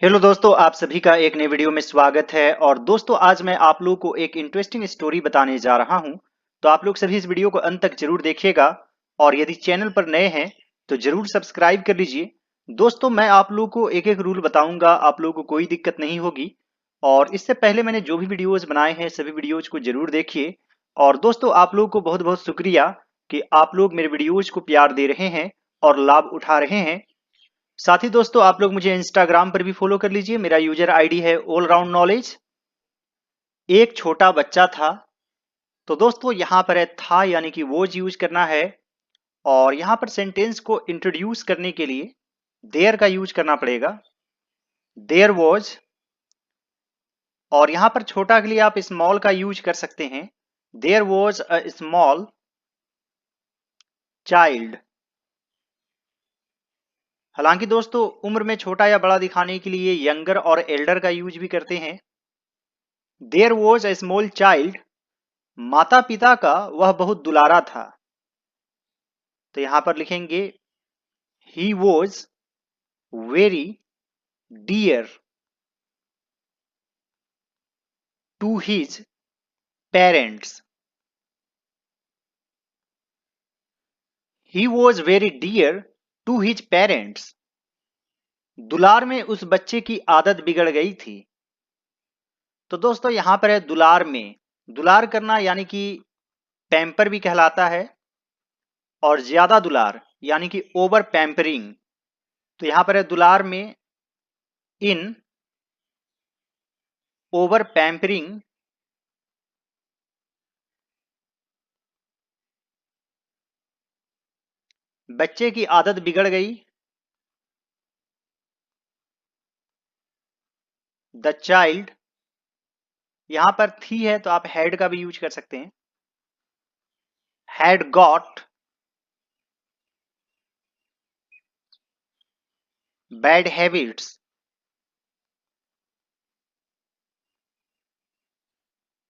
Hello दोस्तों, आप सभी का एक नए वीडियो में स्वागत है। और दोस्तों, आज मैं आप लोगों को एक इंटरेस्टिंग स्टोरी बताने जा रहा हूं। तो आप लोग सभी इस वीडियो को अंत तक जरूर देखिएगा। और यदि चैनल पर नए हैं तो जरूर सब्सक्राइब कर लीजिए। दोस्तों, मैं आप लोगों को एक एक रूल बताऊंगा, आप लोगों को कोई दिक्कत नहीं होगी। और इससे पहले मैंने जो भी वीडियोज बनाए हैं सभी वीडियोज को जरूर देखिए। और दोस्तों, आप लोगों को बहुत बहुत शुक्रिया कि आप लोग मेरे वीडियोज को प्यार दे रहे हैं और लाभ उठा रहे हैं। साथ ही दोस्तों, आप लोग मुझे इंस्टाग्राम पर भी फॉलो कर लीजिए। मेरा यूजर आईडी है ऑल राउंड नॉलेज। एक छोटा बच्चा था। तो दोस्तों, यहां पर है था यानी कि वॉज यूज करना है। और यहां पर सेंटेंस को इंट्रोड्यूस करने के लिए देयर का यूज करना पड़ेगा। There was. और यहां पर छोटा के लिए आप स्मॉल का यूज कर सकते हैं। There was a small child. हालांकि दोस्तों, उम्र में छोटा या बड़ा दिखाने के लिए यंगर और एल्डर का यूज भी करते हैं। There was a small child. माता पिता का वह बहुत दुलारा था। तो यहां पर लिखेंगे he was very dear to his parents. He was very dear to his parents. दुलार में उस बच्चे की आदत बिगड़ गई थी। तो दोस्तों, यहां पर है दुलार में। दुलार करना यानी कि पैम्पर भी कहलाता है। और ज्यादा दुलार यानी कि ओवर पैम्परिंग। तो यहां पर है दुलार में इन ओवर पैम्परिंग बच्चे की आदत बिगड़ गई। The child. यहां पर थी है तो आप हैड का भी यूज कर सकते हैं। Had got bad habits.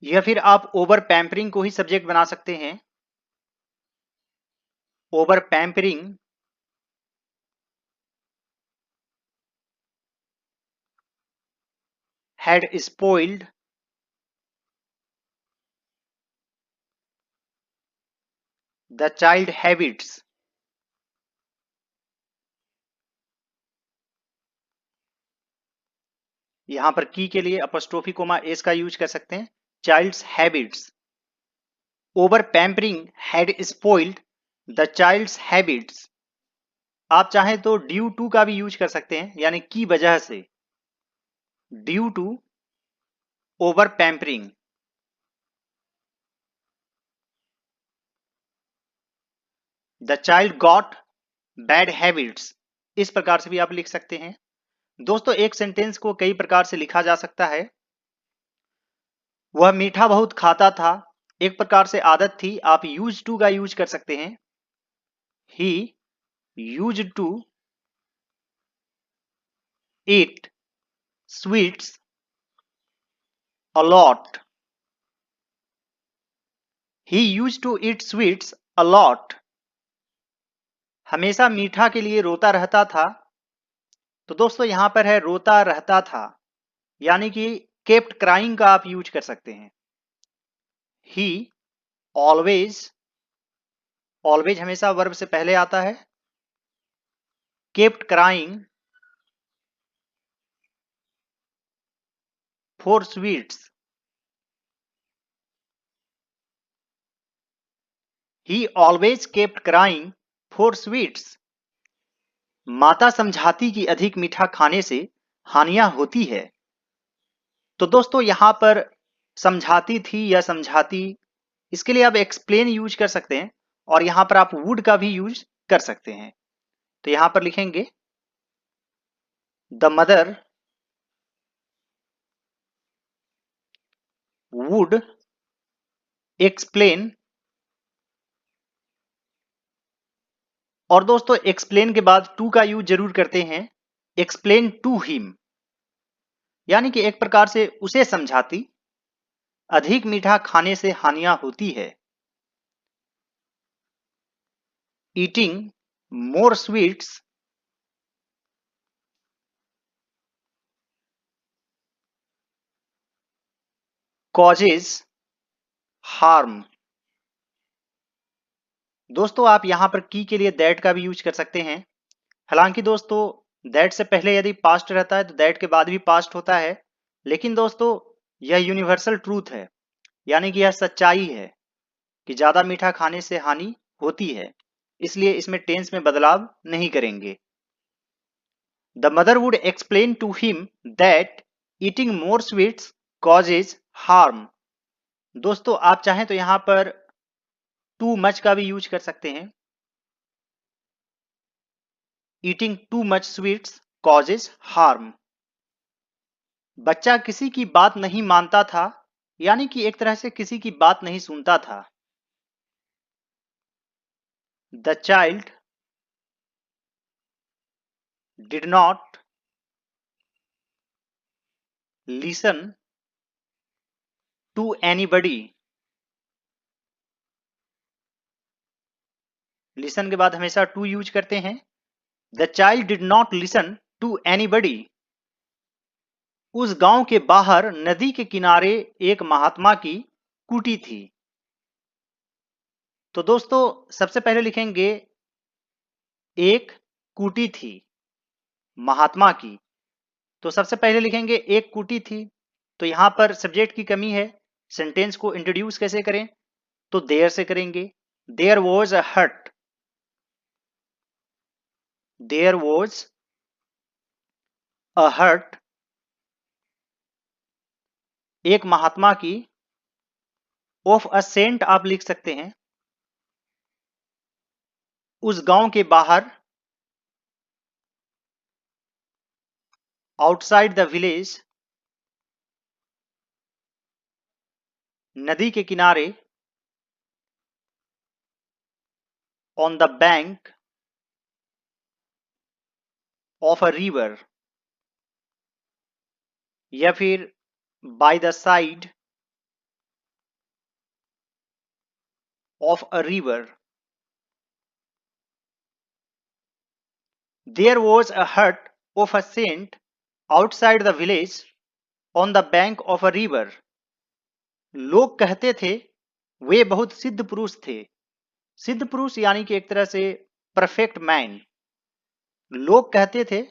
या फिर आप ओवर पैम्परिंग को ही सब्जेक्ट बना सकते हैं। Over pampering had spoiled the child habits. यहां पर की के लिए अपस्ट्रोफी कोमा एस का यूज कर सकते हैं। Child's habits. Over pampering had spoiled the child's habits. आप चाहें तो ड्यू टू का भी यूज कर सकते हैं, यानी की वजह से। Due to over pampering the child got bad habits. इस प्रकार से भी आप लिख सकते हैं। दोस्तों, एक सेंटेंस को कई प्रकार से लिखा जा सकता है। वह मीठा बहुत खाता था। एक प्रकार से आदत थी, आप यूज टू का यूज कर सकते हैं। He used to eat sweets a lot. He used to eat sweets a lot. हमेशा मीठा के लिए रोता रहता था। तो दोस्तों, यहां पर है रोता रहता था, यानी कि केप्ट क्राइंग का आप यूज कर सकते हैं। ही ऑलवेज। ऑलवेज हमेशा वर्ब से पहले आता है। Kept crying for sweets. He always kept crying for sweets. माता समझाती कि अधिक मीठा खाने से हानियां होती है। तो दोस्तों, यहां पर समझाती थी या समझाती, इसके लिए आप एक्सप्लेन यूज कर सकते हैं। और यहां पर आप वुड का भी यूज कर सकते हैं। तो यहां पर लिखेंगे द मदर वुड एक्सप्लेन। और दोस्तों, एक्सप्लेन के बाद टू का यूज जरूर करते हैं। एक्सप्लेन टू हिम, यानी कि एक प्रकार से उसे समझाती अधिक मीठा खाने से हानियां होती है। Eating more sweets causes harm। दोस्तों आप यहां पर की के लिए दैट का भी यूज कर सकते हैं। हालांकि दोस्तों दैट से पहले यदि पास्ट रहता है तो दैट के बाद भी पास्ट होता है, लेकिन दोस्तों यह यूनिवर्सल ट्रूथ है, यानी कि यह सच्चाई है कि ज्यादा मीठा खाने से हानि होती है, इसलिए इसमें टेंस में बदलाव नहीं करेंगे। The mother would explain to him that eating more sweets causes harm. दोस्तों आप चाहें तो यहां पर टू मच का भी यूज कर सकते हैं। Eating too much sweets causes harm. बच्चा किसी की बात नहीं मानता था, यानी कि एक तरह से किसी की बात नहीं सुनता था। The child did not listen to anybody. Listen के बाद हमेशा टू यूज करते हैं। The child did not listen to anybody. उस गांव के बाहर नदी के किनारे एक महात्मा की कुटी थी। तो दोस्तों सबसे पहले लिखेंगे एक कुटी थी महात्मा की। तो सबसे पहले लिखेंगे एक कुटी थी। तो यहां पर सब्जेक्ट की कमी है, सेंटेंस को इंट्रोड्यूस कैसे करें, तो देयर से करेंगे। देयर वॉज अ हट। देयर वॉज अ हट, एक महात्मा की। ऑफ अ सेंट आप लिख सकते हैं, उस गांव के बाहर। आउटसाइड द विलेज, नदी के किनारे। On the bank of a river, या फिर by the side of a river. There was a hut of a saint outside the village on the bank of a river. लोग कहते थे वे बहुत सिद्ध पुरुष थे। सिद्ध पुरुष यानी कि एक तरह से परफेक्ट मैन। लोग कहते थे,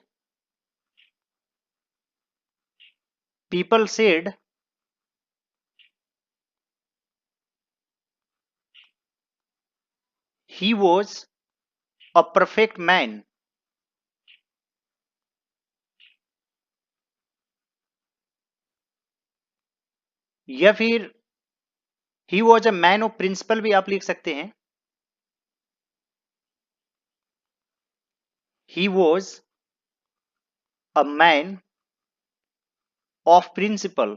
people said he was a perfect man. या फिर he was a man of principle भी आप लिख सकते हैं। He was a man of principle.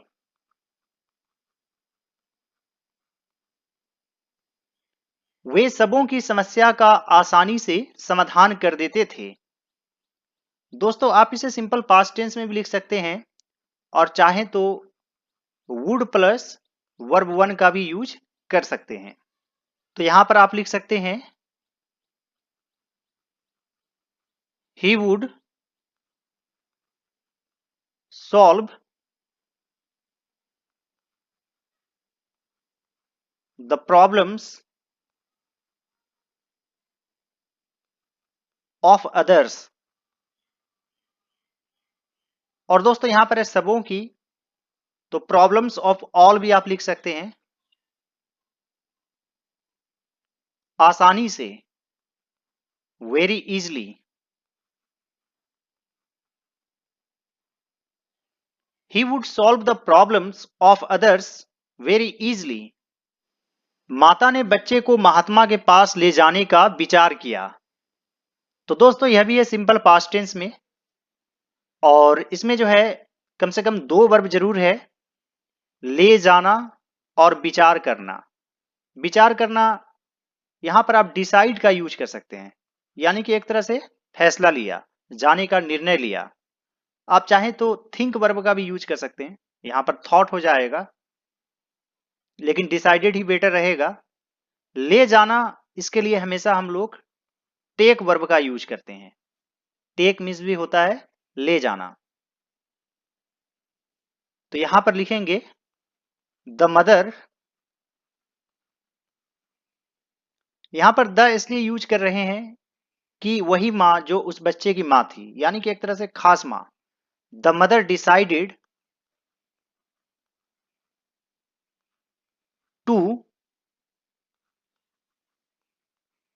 वे सबों की समस्या का आसानी से समाधान कर देते थे। दोस्तों आप इसे सिंपल पास्ट टेंस में भी लिख सकते हैं, और चाहें तो वुड प्लस वर्ब वन का भी यूज कर सकते हैं। तो यहां पर आप लिख सकते हैं, he would solve the problems of others. और दोस्तों यहां पर है सबों की, तो प्रॉब्लम्स ऑफ ऑल भी आप लिख सकते हैं, आसानी से, very easily. He would solve the problems of others very easily. माता ने बच्चे को महात्मा के पास ले जाने का विचार किया। तो दोस्तों यह भी है सिंपल पास्ट टेंस में, और इसमें जो है कम से कम दो वर्ब जरूर है, ले जाना और विचार करना। विचार करना यहां पर आप डिसाइड का यूज कर सकते हैं, यानी कि एक तरह से फैसला लिया, जाने का निर्णय लिया। आप चाहें तो थिंक वर्ब का भी यूज कर सकते हैं, यहां पर थॉट हो जाएगा, लेकिन डिसाइडेड ही बेटर रहेगा। ले जाना, इसके लिए हमेशा हम लोग टेक वर्ब का यूज करते हैं। टेक मीन्स भी होता है ले जाना। तो यहां पर लिखेंगे द मदर, यहां पर द इसलिए यूज कर रहे हैं कि वही माँ जो उस बच्चे की माँ थी, यानी कि एक तरह से खास माँ। The mother decided to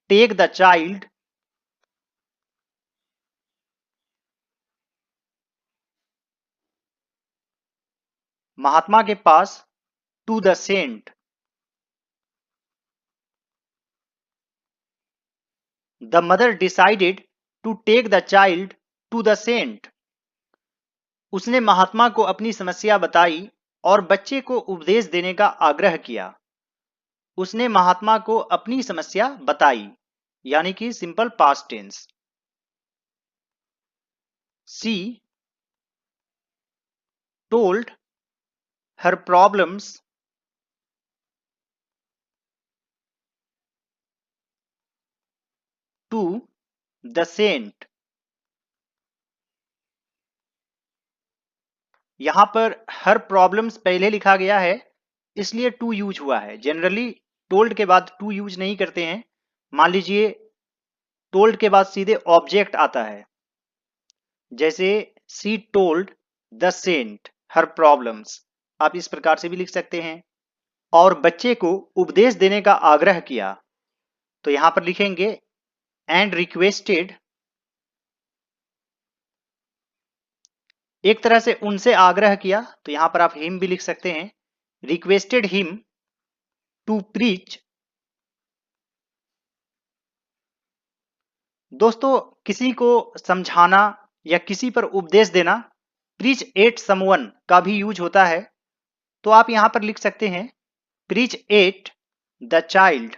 take the child महात्मा के पास, to the saint, the mother decided to take the child to the saint, उसने महात्मा को अपनी समस्या बताई और बच्चे को उपदेश देने का आग्रह किया। उसने महात्मा को अपनी समस्या बताई, यानी कि simple past tense. She told her problems to the saint, यहां पर हर प्रॉब्लम्स पहले लिखा गया है इसलिए टू यूज हुआ है। जनरली टोल्ड के बाद टू यूज नहीं करते हैं। मान लीजिए टोल्ड के बाद सीधे ऑब्जेक्ट आता है, जैसे सी told the sent her problems, आप इस प्रकार से भी लिख सकते हैं। और बच्चे को उपदेश देने का आग्रह किया, तो यहां पर लिखेंगे एंड रिक्वेस्टेड, एक तरह से उनसे आग्रह किया, तो यहां पर आप हिम भी लिख सकते हैं। रिक्वेस्टेड हिम टू प्रीच, दोस्तों किसी को समझाना या किसी पर उपदेश देना प्रीच एट समवन का भी यूज होता है, तो आप यहां पर लिख सकते हैं preach at the child.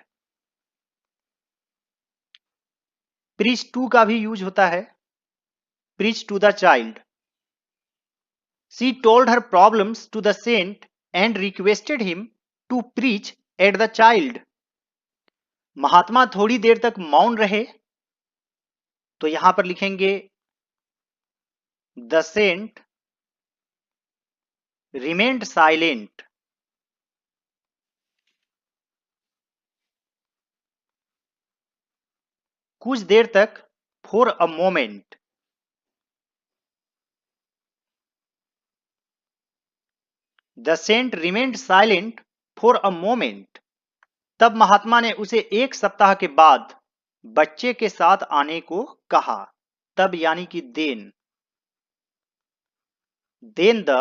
Preach to का भी यूज होता है, preach to the child. She told her problems to the saint and requested him to preach at the child, महात्मा थोड़ी देर तक मौन रहे, तो यहां पर लिखेंगे द सेंट रिमेन्ड साइलेंट, कुछ देर तक, for a moment, the saint remained silent for a moment, तब महात्मा ने उसे एक सप्ताह के बाद बच्चे के साथ आने को कहा। तब यानी कि then the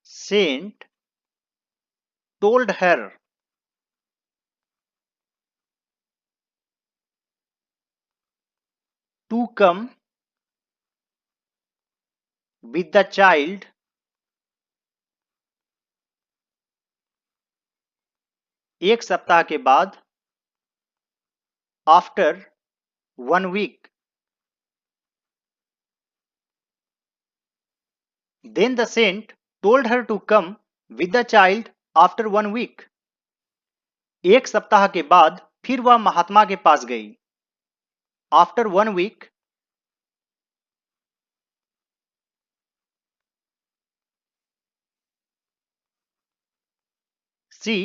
saint told her to come with the child, एक सप्ताह के बाद, after 1 week, then the saint told her to come with the child after 1 week, एक सप्ताह के बाद फिर वह महात्मा के पास गई। After 1 week, she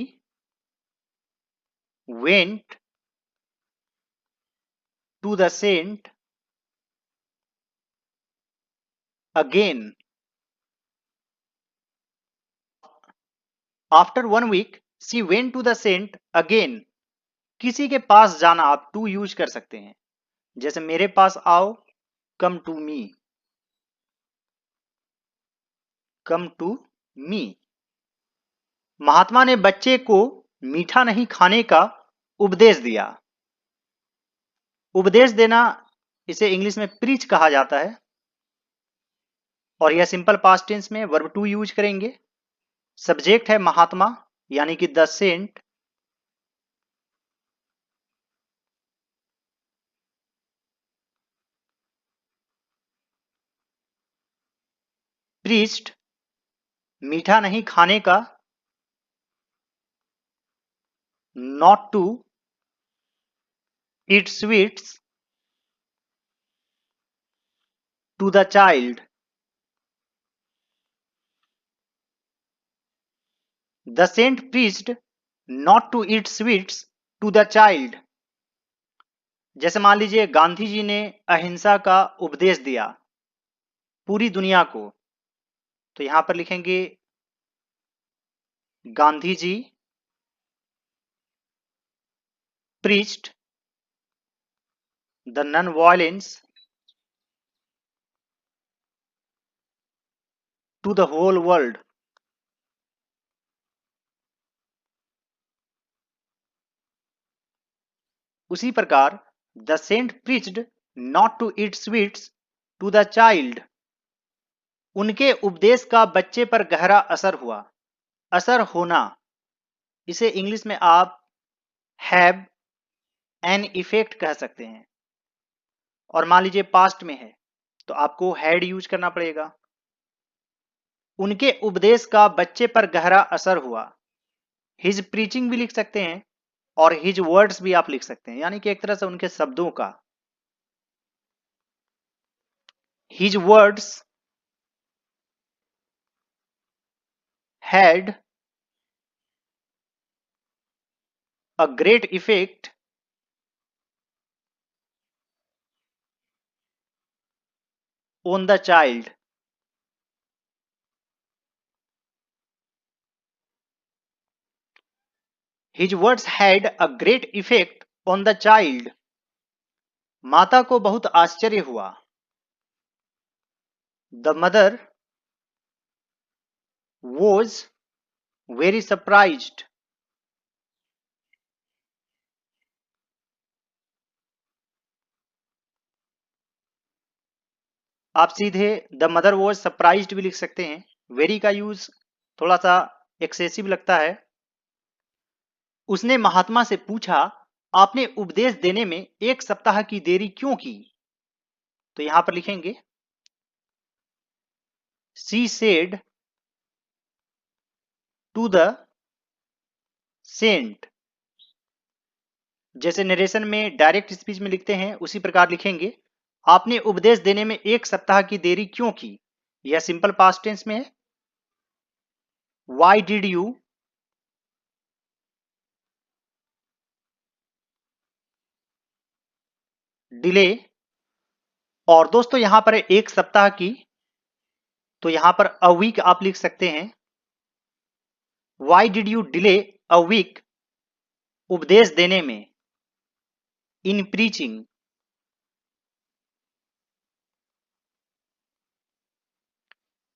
went to the saint again, after 1 week she went to the saint again, किसी के पास जाना आप टू यूज कर सकते हैं, जैसे मेरे पास आओ, come to me, come to me. महात्मा ने बच्चे को मीठा नहीं खाने का उपदेश दिया। उपदेश देना इसे इंग्लिश में प्रीच कहा जाता है, और यह सिंपल पास्ट टेंस में वर्ब टू यूज करेंगे। सब्जेक्ट है महात्मा, यानी कि द सेंट, प्रीच्ड मीठा नहीं खाने का, not to eat sweets to the child, the saint preached not to eat sweets to the child. जैसे मान लीजिए गांधी जी ने अहिंसा का उपदेश दिया पूरी दुनिया को, तो यहां पर लिखेंगे Gandhi ji preached the non violence to the whole world. उसी प्रकार the saint preached not to eat sweets to the child. उनके उपदेश का बच्चे पर गहरा असर हुआ। असर होना, इसे इंग्लिश में आप हैव एन इफेक्ट कह सकते हैं। और मान लीजिए पास्ट में है तो आपको हैड यूज करना पड़ेगा। उनके उपदेश का बच्चे पर गहरा असर हुआ। हिज प्रीचिंग भी लिख सकते हैं और हिज वर्ड्स भी आप लिख सकते हैं, यानी कि एक तरह से उनके शब्दों का। His words had a great effect on the child. His words had a great effect on the child. माता को बहुत आश्चर्य हुआ। The mother was very surprised. आप सीधे द मदर वॉज सरप्राइज्ड भी लिख सकते हैं। वेरी का यूज थोड़ा सा एक्सेसिव लगता है। उसने महात्मा से पूछा, आपने उपदेश देने में 1 सप्ताह की देरी क्यों की? तो यहां पर लिखेंगे she said to the saint. जैसे नरेशन में डायरेक्ट स्पीच में लिखते हैं उसी प्रकार लिखेंगे, आपने उपदेश देने में 1 सप्ताह की देरी क्यों की? यह सिंपल पास्ट टेंस में है। Y did you delay. और दोस्तों यहां पर 1 सप्ताह की, तो यहां पर अ वीक आप लिख सकते हैं। Why did you delay a week, उपदेश देने में। In preaching,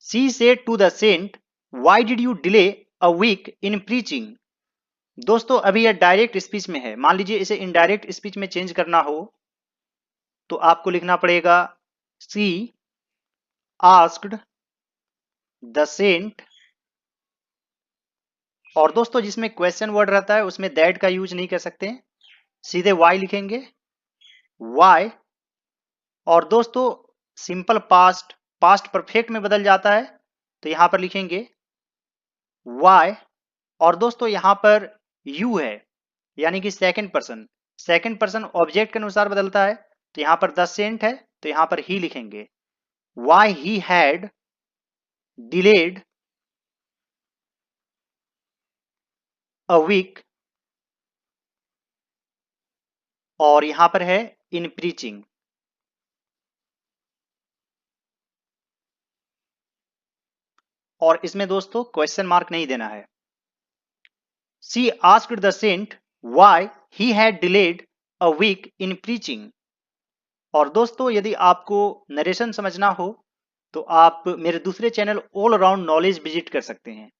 she said to the saint, why did you delay a week in preaching. दोस्तों अभी यह डायरेक्ट स्पीच में है, मान लीजिए इसे इनडायरेक्ट स्पीच में चेंज करना हो तो आपको लिखना पड़ेगा शी आस्क्ड द सेंट। और दोस्तों जिसमें क्वेश्चन वर्ड रहता है उसमें दैट का यूज नहीं कर सकते, सीधे वाई लिखेंगे, वाई। और दोस्तों सिंपल पास्ट पास्ट परफेक्ट में बदल जाता है तो यहां पर लिखेंगे वाई। और दोस्तों यहां पर यू है, यानी कि सेकंड पर्सन ऑब्जेक्ट के अनुसार बदलता है, तो यहां पर द सेंट है तो यहां पर ही लिखेंगे। Why he had delayed a week. और यहां पर है इन प्रीचिंग। और इसमें दोस्तों क्वेश्चन मार्क नहीं देना है। She asked the saint why he had delayed a week in preaching। और दोस्तों यदि आपको नरेशन समझना हो तो आप मेरे दूसरे channel all around knowledge visit कर सकते हैं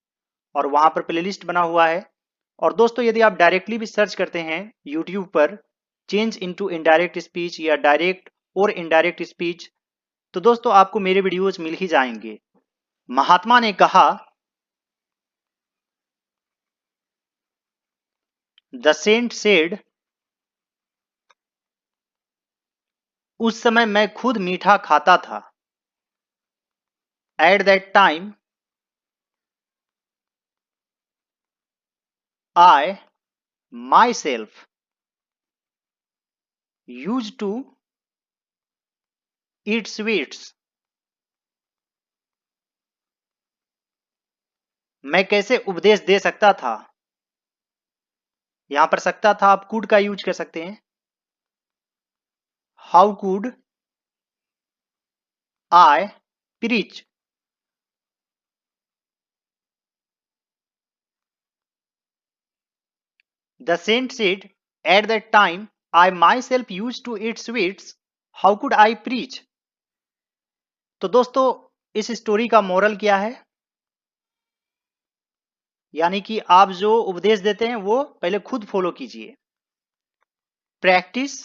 और वहां पर प्लेलिस्ट बना हुआ है। और दोस्तों यदि आप डायरेक्टली भी सर्च करते हैं यूट्यूब पर चेंज इनटू इनडायरेक्ट स्पीच या डायरेक्ट और इनडायरेक्ट स्पीच, तो दोस्तों आपको मेरे वीडियोस मिल ही जाएंगे। महात्मा ने कहा, द सेंट सेड, उस समय मैं खुद मीठा खाता था। At that time I myself use to eat sweets. मैं कैसे उपदेश दे सकता था। यहां पर सकता था आप कुड का यूज कर सकते हैं। How could I preach. The saint said at that time I myself use to eat sweets, how could I preach. तो दोस्तों इस स्टोरी का मोरल क्या है, यानी कि आप जो उपदेश देते हैं वो पहले खुद फॉलो कीजिए। Practice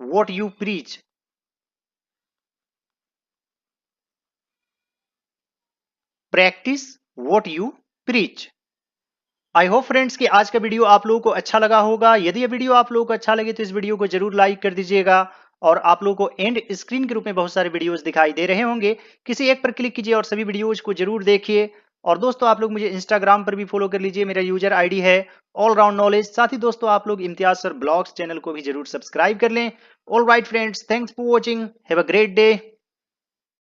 what you preach. Practice what you preach. I hope friends कि आज का वीडियो आप लोगों को अच्छा लगा होगा। यदि ये वीडियो आप लोगों को अच्छा लगे तो इस वीडियो को जरूर लाइक कर दीजिएगा, और आप लोगों को एंड स्क्रीन के रूप में बहुत सारे वीडियोस दिखाई दे रहे होंगे, किसी एक पर क्लिक कीजिए और सभी वीडियोज को जरूर देखिए। और दोस्तों आप लोग मुझे इंस्टाग्राम पर भी फॉलो कर लीजिए, मेरा यूजर आईडी है ऑल राउंड नॉलेज। साथ ही दोस्तों आप लोग इम्तियाज सर ब्लॉग्स चैनल को भी जरूर सब्सक्राइब कर लें। All right friends, thanks for watching, have a great day.